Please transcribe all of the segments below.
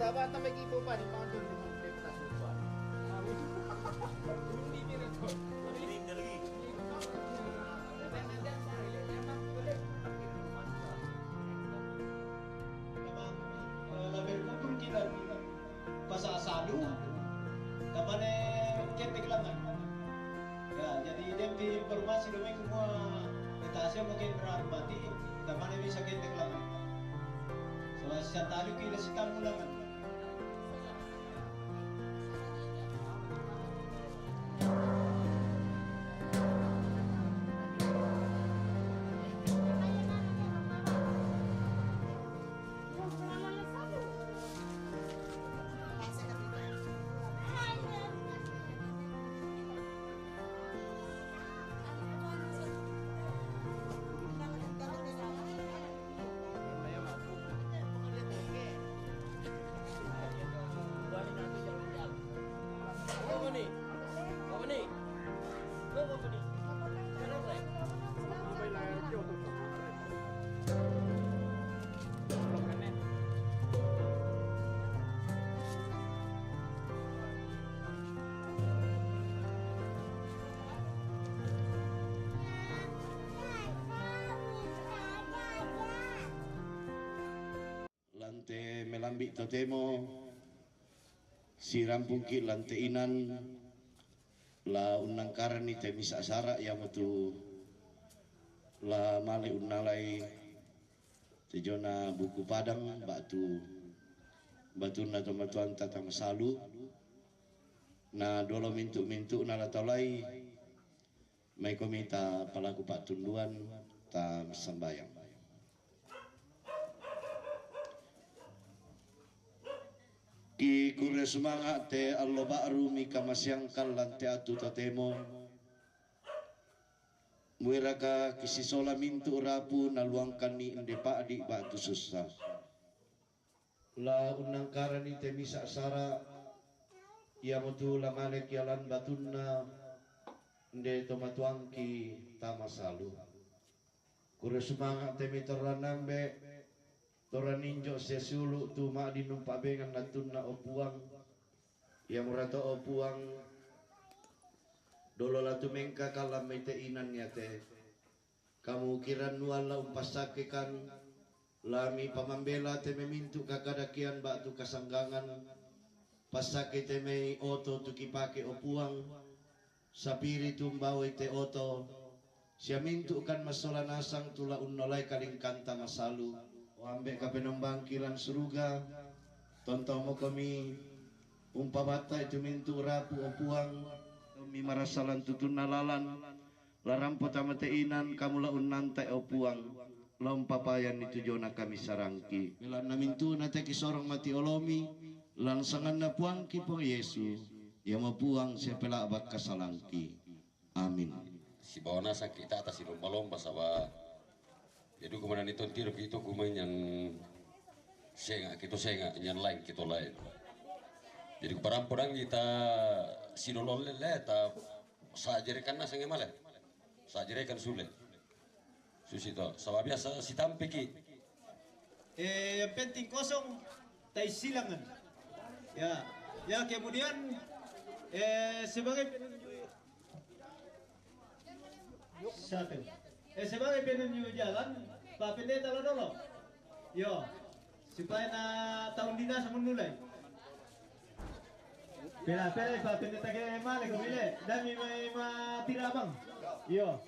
dapat tambah kipo pa di mga doon yung implementasyon pa. Hindi nila to. Hindi lagi. Labil mo pun kita pasasalo. Dapat ketik lang. Ya, jadi dem di informasi domai semua metasnya mungkin berarti dapat bisa ketik lang. So sa talo kila sitam lang. Lante melambik totemo siram pungki lante inan la unangkaran ni temis asara yang mutu la mali unalai tejona buku padang batu na tomatuan tata masalu na dolo mintu na latolai may komita palaku patunduan ta sambayang. Ki kure semangat te allo ba'ru mika masyangkal lante atu totemo muiraka kisisola mintu rapu naluangkan ni inde pa'di batu susah la unangkara ni temisa sara ia mutu lamalek yalan batunna inde tomatuangki tamasalu kure semangat te mitoranambe Tora ninjo sesulu tu mak di numpak bengan natuna opuang yang murata opuang dolo latu mengka kalam mete inan ya teh kamu kiran nuala umpasakekan lami pamambela te memintu kakadakian batu kasanggangan pasake te mei oto tu kipake opuang sapiri tumbawe te oto siamintu kan masola nasang tula unnolai kaling kanta masalu ambek kapenembang kiran suruga tonton mo kami umpabata itu mintu rapu opuang kami marasalan tutun nalalan laram potamate inan kamu la unnantai opuang lom papayan itu jona kami sarangki bilan na mintu na teki sorong mati olomi langsangan na puang ki po Yesu ya mapuang siya pela abak kasalangki amin. Si bawa nasa kita atas si lomba-lomba sawa jadi kemudian itu tiru itu kumain yang senga yang lain kita lain jadi keparampuran kita sinolol le ta sajerikan nasa ngemale sajerikan sulit susito sawa biasa si tampiki yang penting kosong tai silangan ya kemudian sebagai satu sebagai penunjuk jalan Pak Pendeta dulu yo supaya na tahun dinas menulai pela Pak Pendeta ke male ko bile dami ma tirabang yo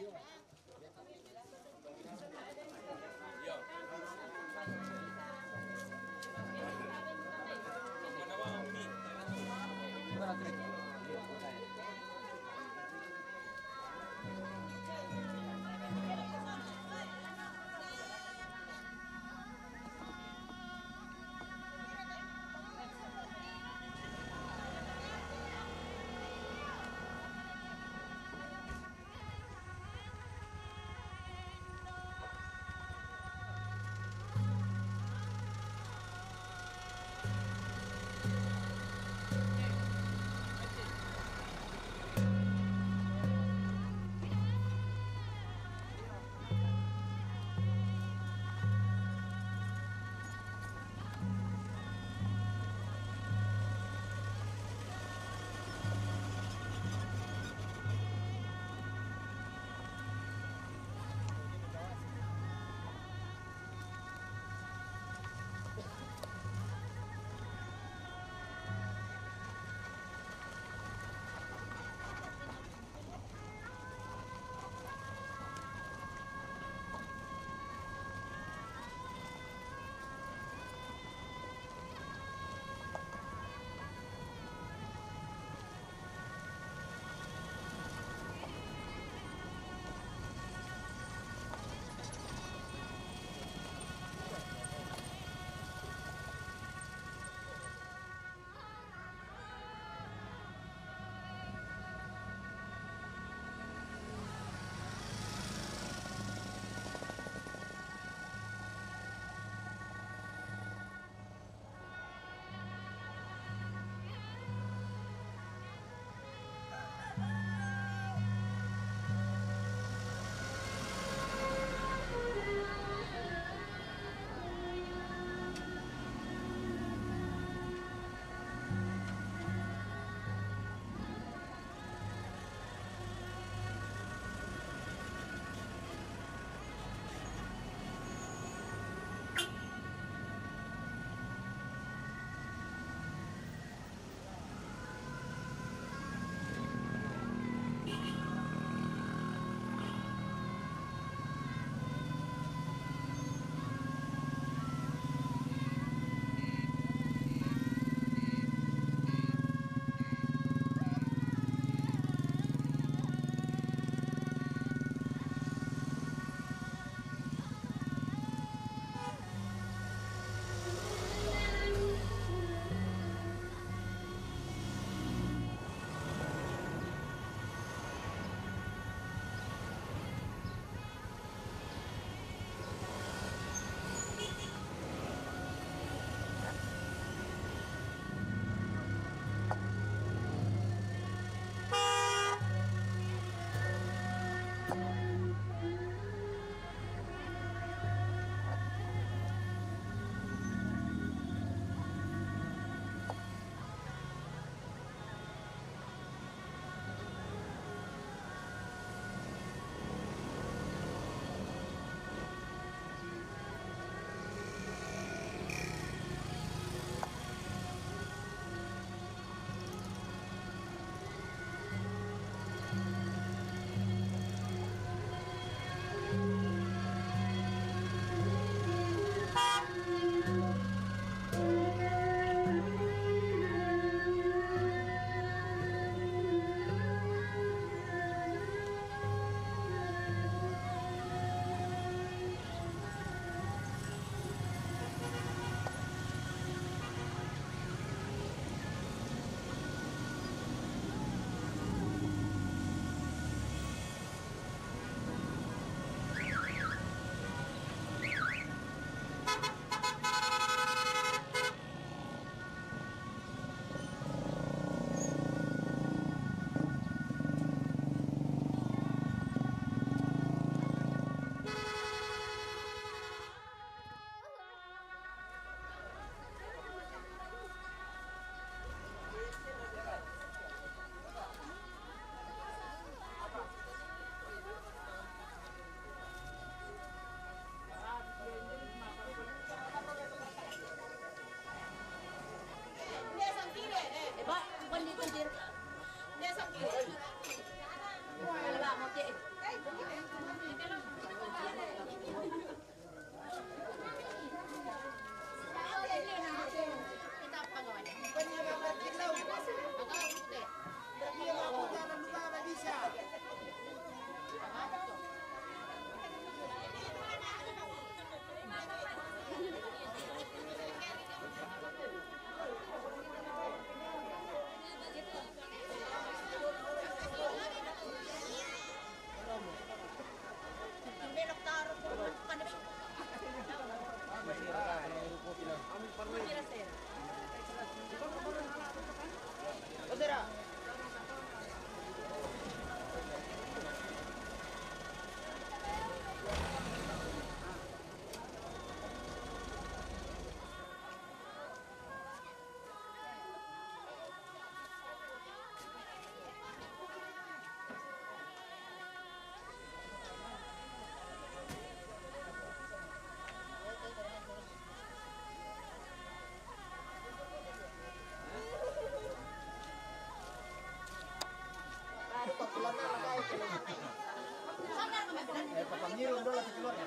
Papangiron doon lang sa keluar ya.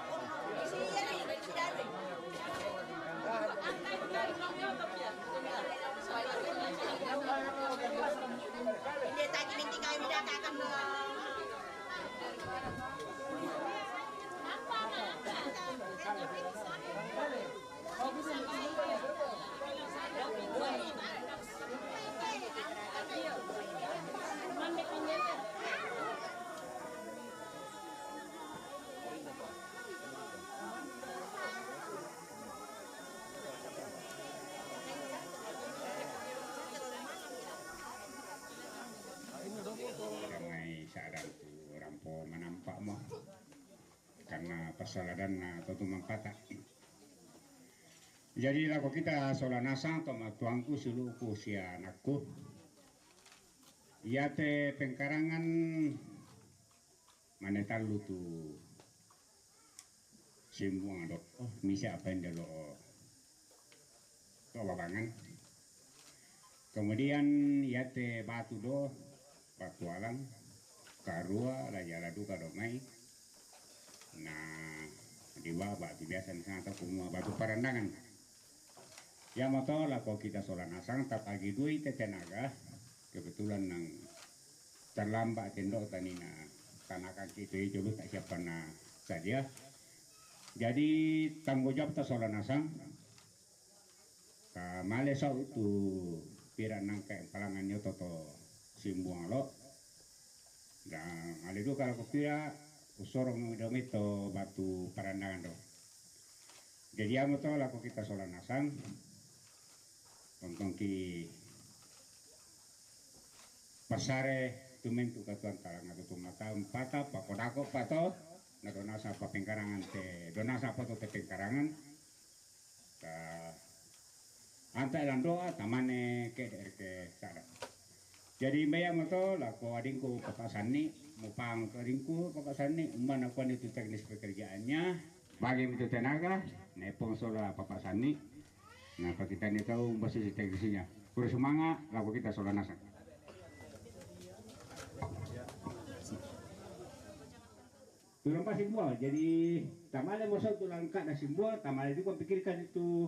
Hindi tayo hindi kayo midakakan na. Ramai sadar tu rampo menampak mo karena persaladan na tutumang patah. Jadi laku kita solanasa toma tuangku suluku si anakku. Ia te pengkarangan manetalu tu simbuang dok. Oh, misa apa yang dalo to babangan. Kemudian ia te batu do batu alang karua raya duka domai. Nah, di bawah batu biasa sana semua batu perendangan. Ya moto lah kok kita solanasang tak pagi duit tenaga kebetulan nang terlambat tendok tani na kanakan itu dulu tak siapa na saja. Jadi tanggung jawab tak solanasang male sau tu pira nang kayak palangannya toto simbuang lo. Dan ale itu kalau kira usorong domito batu perandangan do. Jadi ya moto lah kok kita solanasang Tongtong ki pasare tumentu katuan karang atau tumata empata pakodako pato na donasa pa pengkarangan te donasa pato te pengkarangan ka anta elandoa tamane ke sada. Jadi mbaya moto lako adingku papasani mupang adingku papasani umman aku itu teknis pekerjaannya bagi itu tenaga nepong sola papasani. Nah, kalau kita ini tahu bahasa teknisnya, kurang semangat, lalu kita solanasan. Tulang pas simbol, jadi tamale masuk tulang kat dan simbol, tamale juga pikirkan itu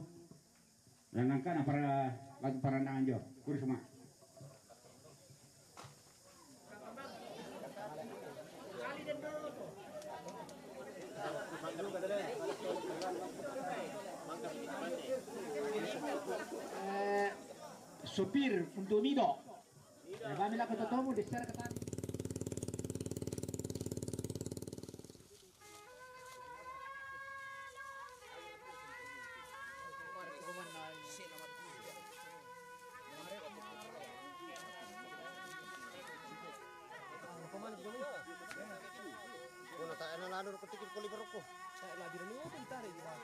lanangkan para lagu parandangan jo, kurang semangat. Supir untuk Nido. Kami lah ketemu di secara ketat. Wala tayo na lalo ko tikit ko libro ko. Lagi rin yung pintar eh, di ba?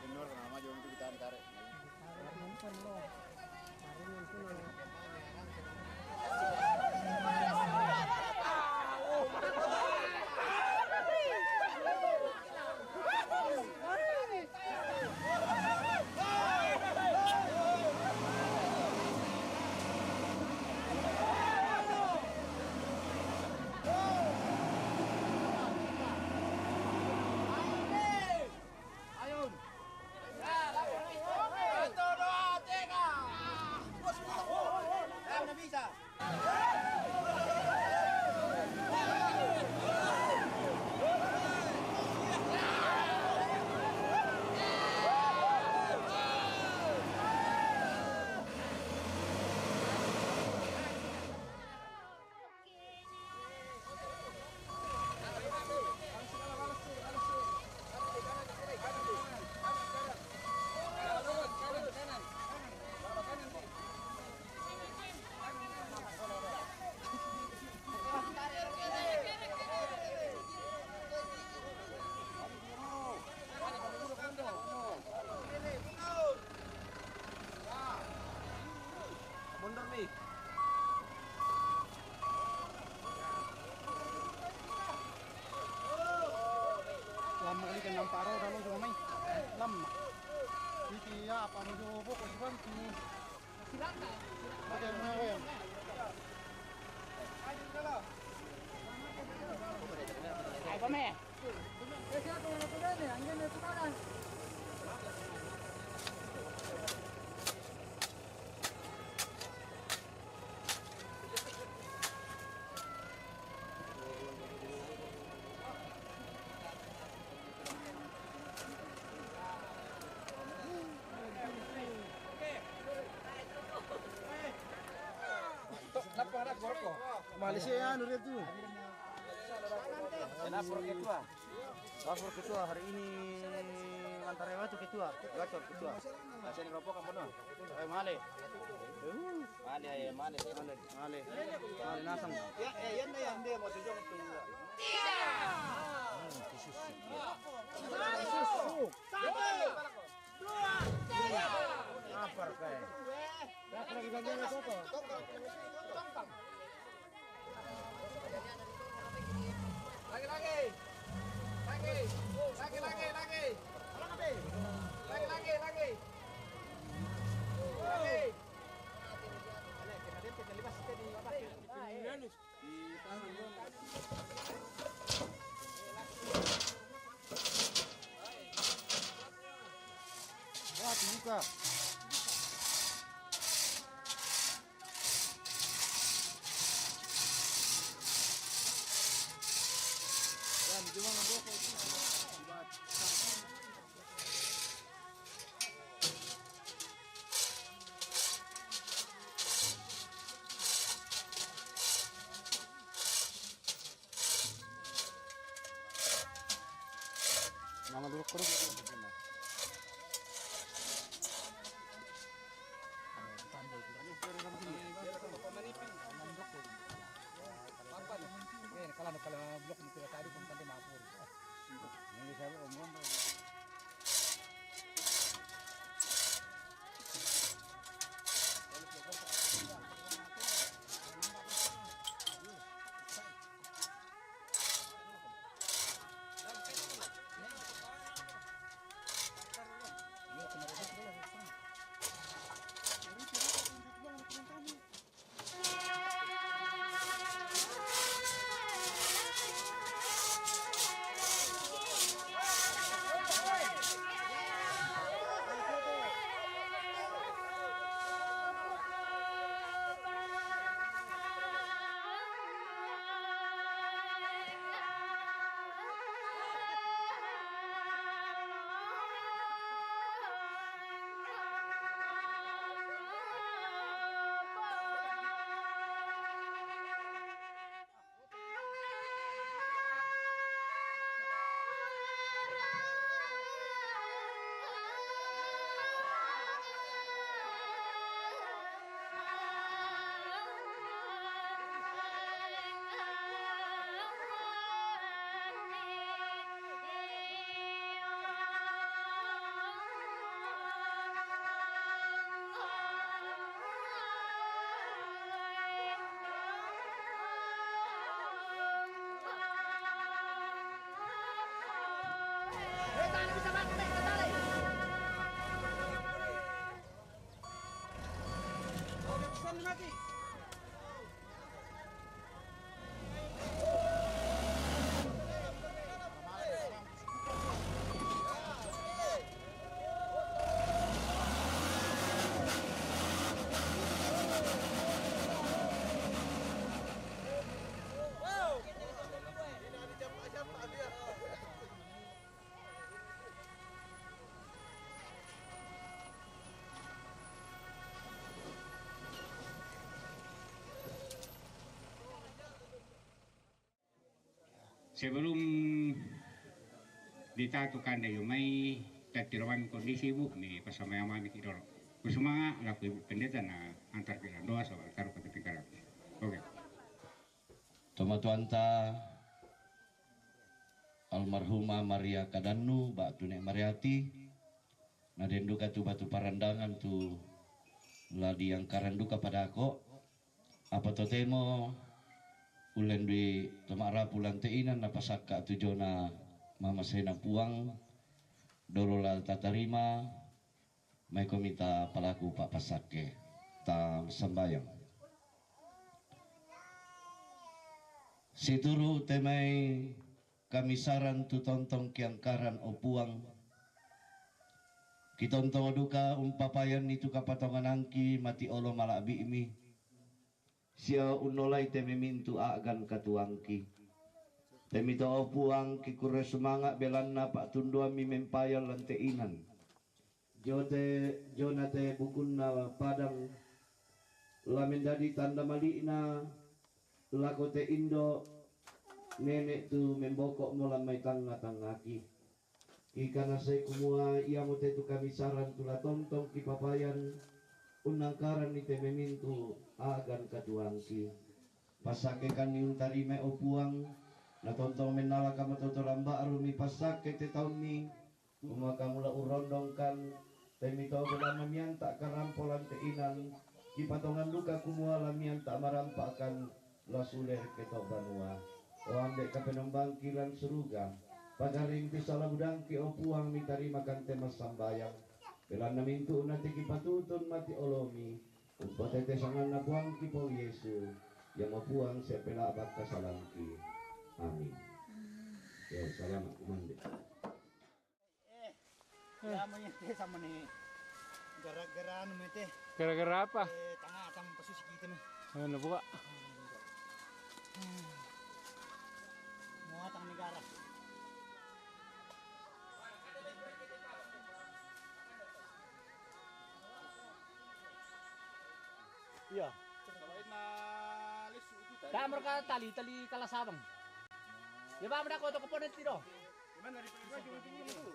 Benar nama jom itu kita tarik. Satu, dua, tiga. Bos, bisa. Iya, apa menuju pokok sih bantu. Silakan. Bagaimana ya? Ay, kami. Malaysia anu dia tuh. Lapor ketua. Lapor ketua hari ini antar rewa tuh ketua. Gacor ketua. Asen rokok kamu no. Male. Male ya male. Male nasang. Ya yan na yan dia mau tunjuk tuh. Lapor kayak. Lapor lagi bagian apa? Wah, dibuka. Nama dulu kurang kalau blok itu tadi pun tadi mapur. Ini saya omong. Sebelum ditatukan na may tagtirawan kondisi bu ni pasamayaman ni Kidoro. Kusuma laku ibu pendeta na antar kita doa sa altar pada pikiran. Oke. Toma tuanta almarhumah Maria Kadannu Mbak Tunek Mariati nadendu tu batu parandangan tu ladi yang karanduka pada aku apa totemo ulen di temara pulang teinan na pasaka tujona mama sena puang dorola tatarima May komita palaku Pak Pasake ta sembayang. Situru temai kamisaran tu tontong kiangkaran opuang. Kitontong duka umpapayan itu kapatongan angki mati olo malabi imi. Sia unolai teme mintu agan katuangki. Temito opuang kikure semangat belanna Pak tundua mi mempayal lanteinan. Jonate bukunna padang lamendadi tanda malina lakote indo nenek tu membokok molamai tangaki ikana saya kumua ia mote tu kami saran tula tontong kipapayan unangkaran ni tememintu agan katuangki pasake kan niuntarime opuang na tontong menala kama totoramba arumi pasake te taun ni kumaka mula urondongkan temito belama mian tak karampolan teinan kipatongan luka kumua lamian tak marampakan lasuler ketok banua o ambek kapenembang kilan seruga pagaring pisalah budangki opuang mitari makan temas sambayang belana mintu nanti kipatutun mati olomi upatete sangan nabuang kipo Yesu yang opuang sepela abad kasalangki amin ya salamat kumande. Sama nih sama nih. Gara-gara anu teh. Gara-gara apa? Tengah tam pasusi kita nih. Ano buka? Muatan negara. Iya. Dah mereka tali kalasabang. Ya ba mereka untuk komponen tiro. Gimana di dulu?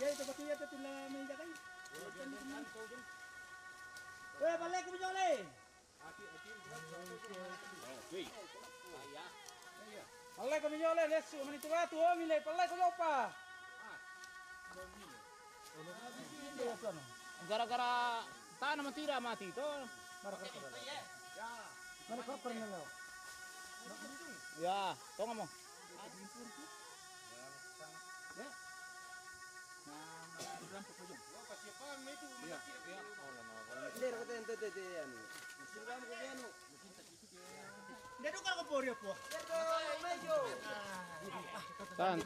Ya itu pasti ya itu lah meja kan. Weh balik ke bejole. Balik ke bejole lesu menit batu mile balik ke lopa. Gara-gara tanah mentira mati itu. Mana kopernya lo? Ya, tolong ngomong. Tahan.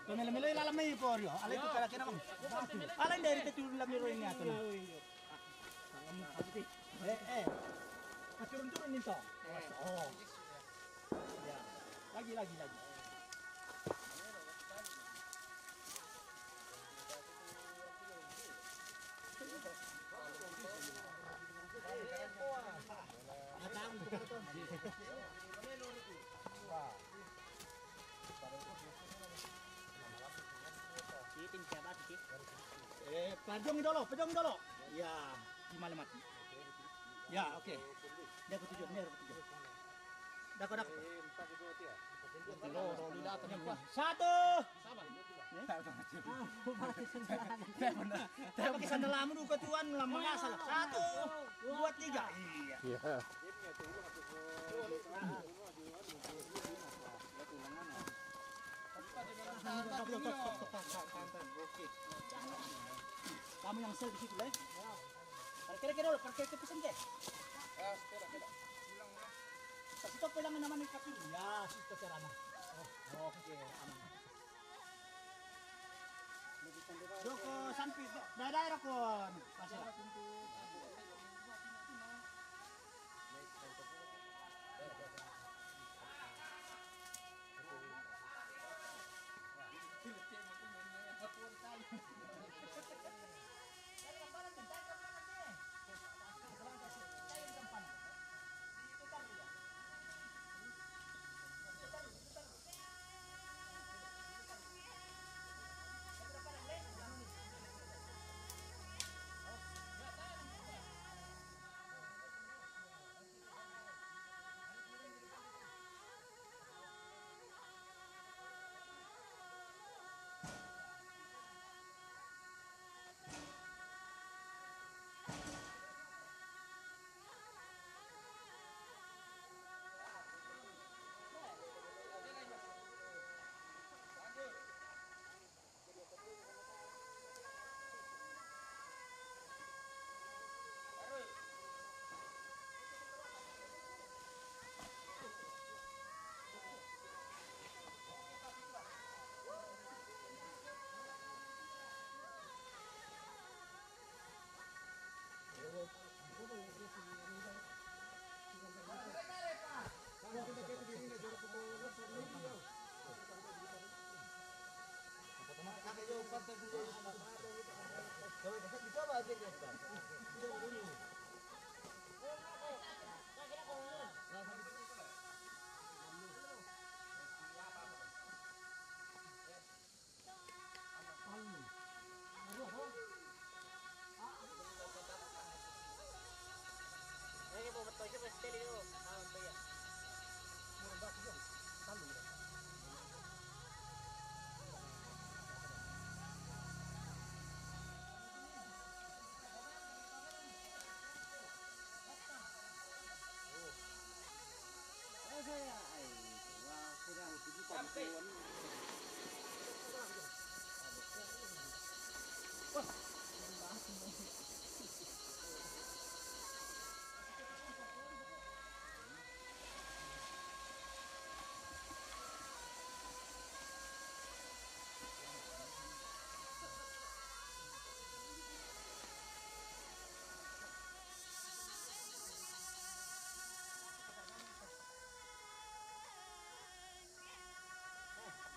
Pemilih-milih lalami por yo. Alay ko kala kina kam. Alay dari tetu lamiro ini ato na. Turun-turun nito. Oh. Ya. Lagi. Pejong dulu. Ya, gimana mati? Ya, oke. Dia ketujuh. Dak. Satu. Pakai sandal lama dulu ketuan lama nggak salah. 1, 2, 3. Iya. Kamu yang sel di situ lah. Kira-kira dulu, parkir ke pesan deh. Kasih tau pelangan naman ng kaki. Ya, sisto serana. Oke, aman. Doko sampai daerah kon. Pasir.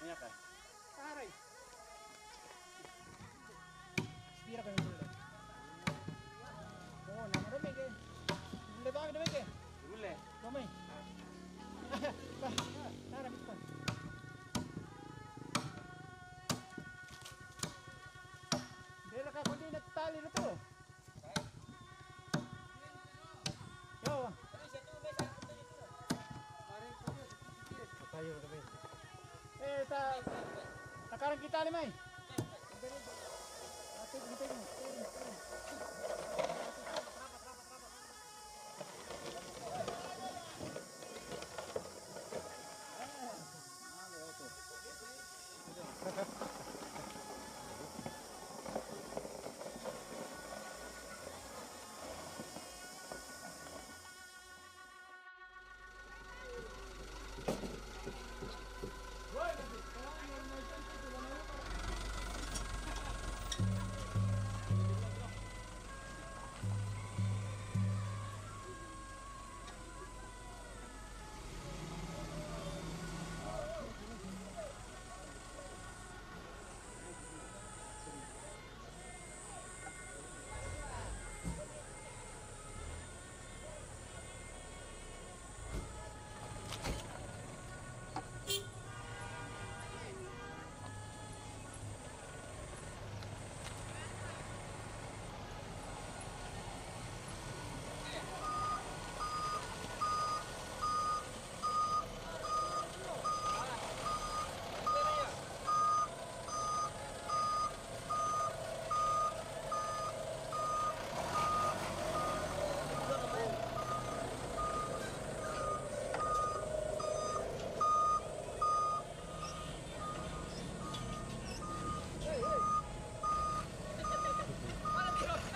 Ini apa? Aray. Spira kayo dulu. Oh, nama dami ke. Dulu ba dami ke? Boleh. Dami. Bah, tara bit pa. Dela ka kundi na tali na to. Yo. Tayo kami. Takarang kita ni Mai. Atik gitu.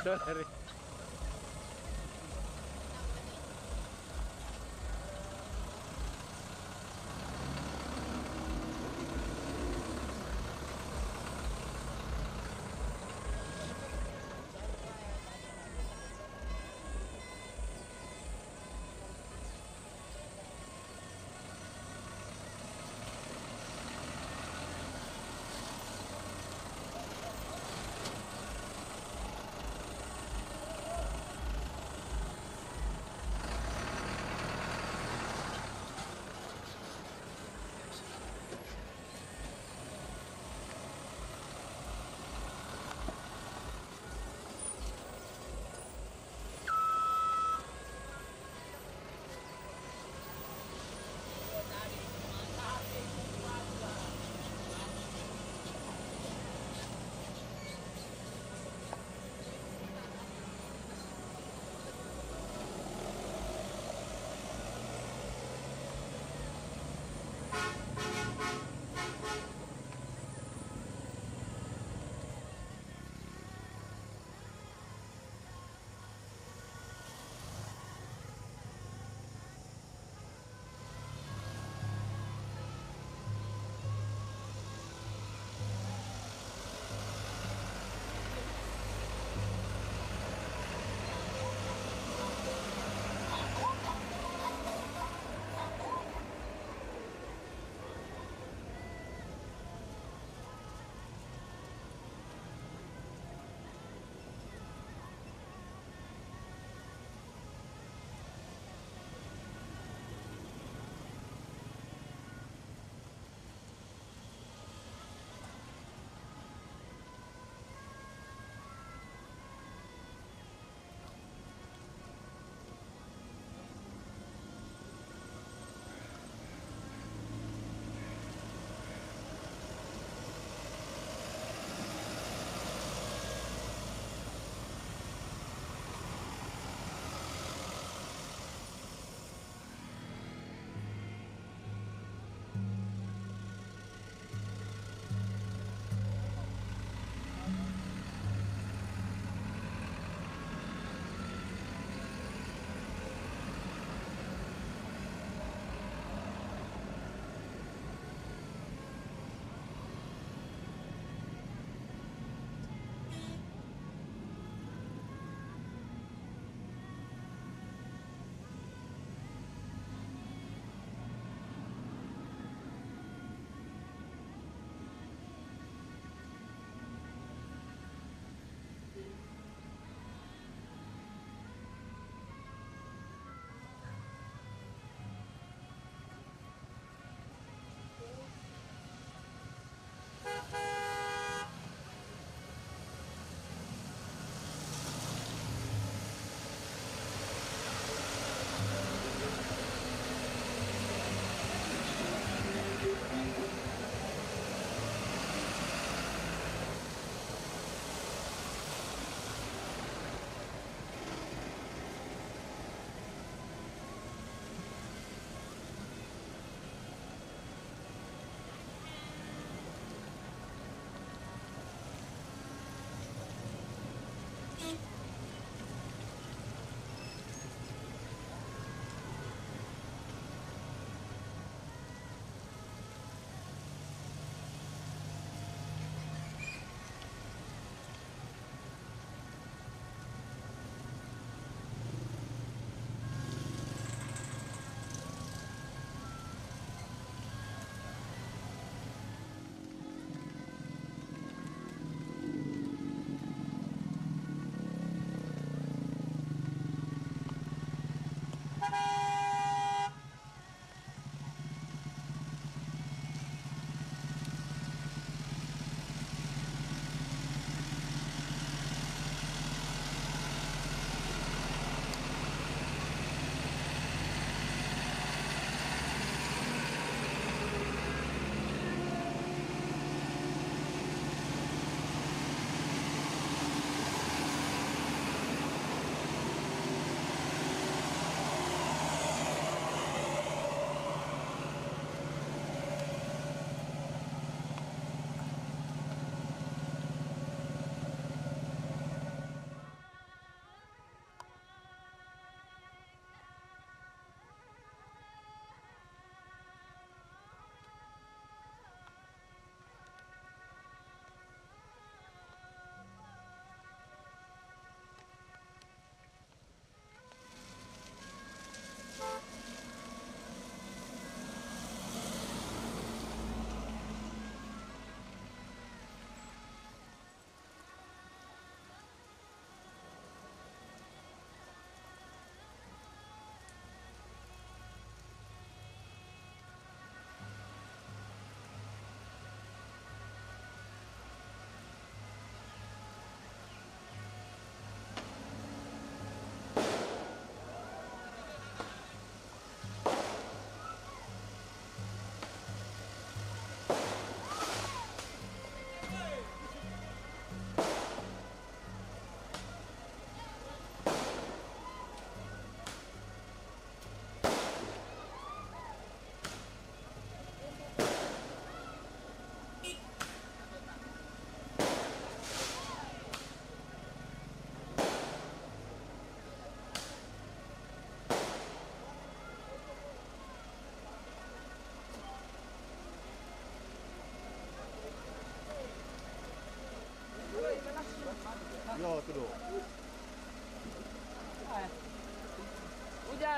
Sorry.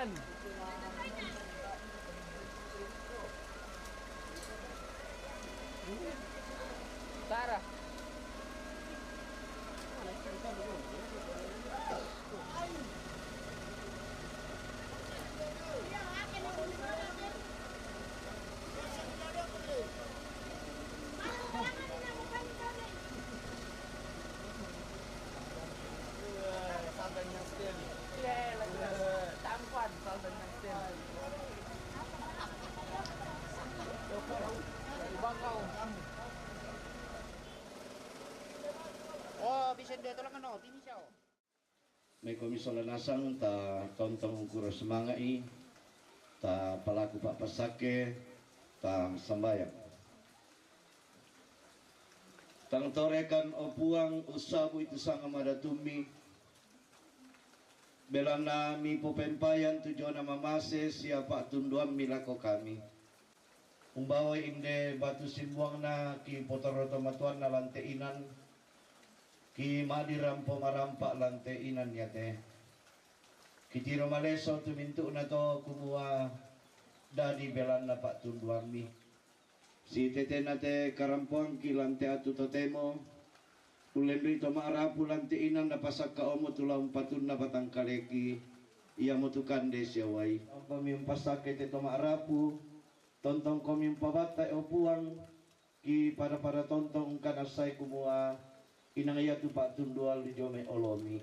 Inan. Sarah. Saldanya still. Tampan saldanya still. Bangkau. Oh, bisa dia tolong kan? Tini siapa? May komisyon nasang ta tontong kuro semangai ta palaku pak pasake ta sambayang. Tang torekan opuang usabu itu sang madatumi belana mi popempayan tujuan mamase siapa tunduan milako kami. Umbawa inde batu simbuang na ki potoroto matuan na lanteinan ki madirampo marampak lanteinan yate. Kitiro maleso tumintu na to kumuha dadi belana pak tunduan mi. Si tete nate karampuang ki lante atu totemo ulendri to maarapu lante inan na pasak ka omo tulang patun na batang kaleki iya mutukan de siawai pamim pasak te to maarapu tontong komim pabata opuang ki para tontong kanasay kumua inang iya tu pak tundual di jome olomi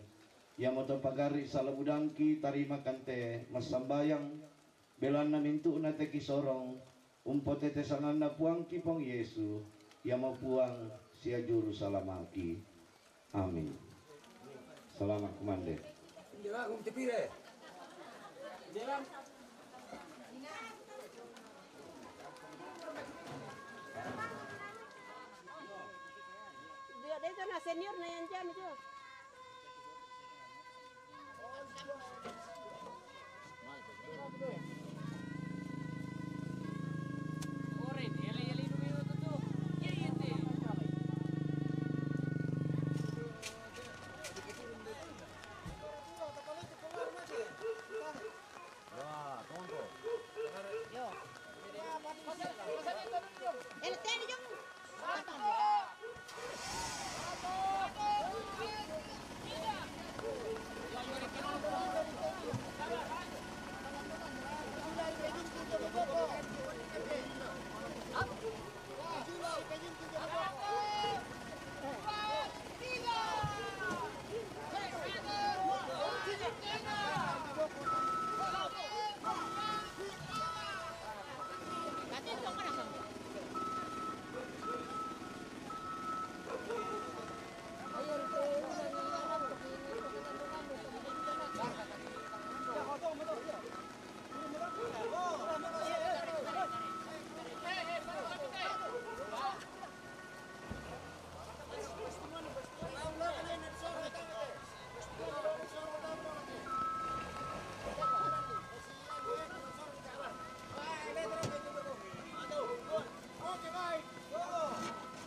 iya moto pagari salabudangki tarima kante masambayang belan na mintu na te kisorong umpotete sangan na puang kipong Yesu yang mau puang sia juru salamaki. Amin. Selamat komande. Jangan tepire. Jangan. Dia itu na senior na yan dyan itu.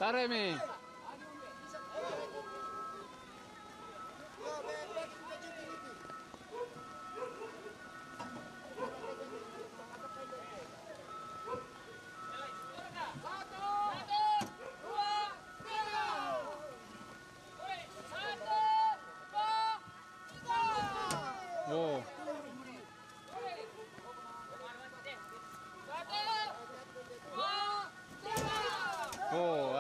Taremi. Oh. Oh,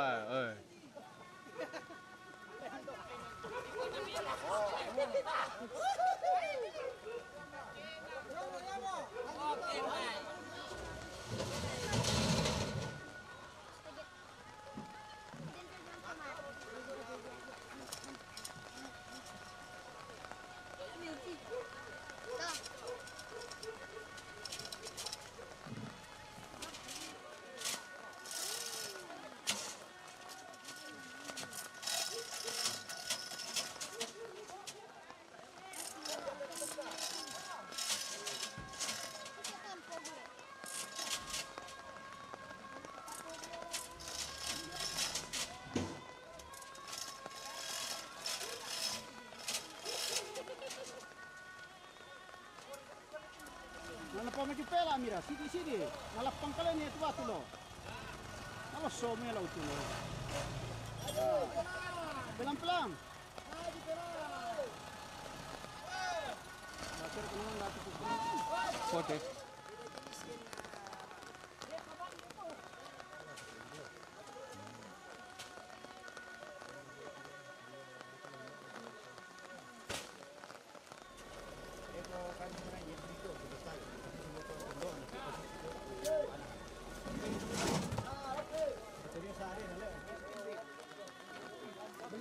Nalapang medyo pela mira, sidi. Nalapang kalian ni tua tu lo. Nalo somela tu lo. Pelan-pelan. Pasir keluar lagi tu. Kote.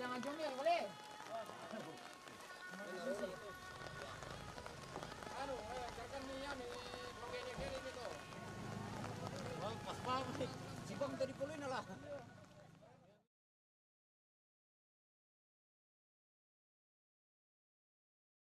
Jangan comel boleh.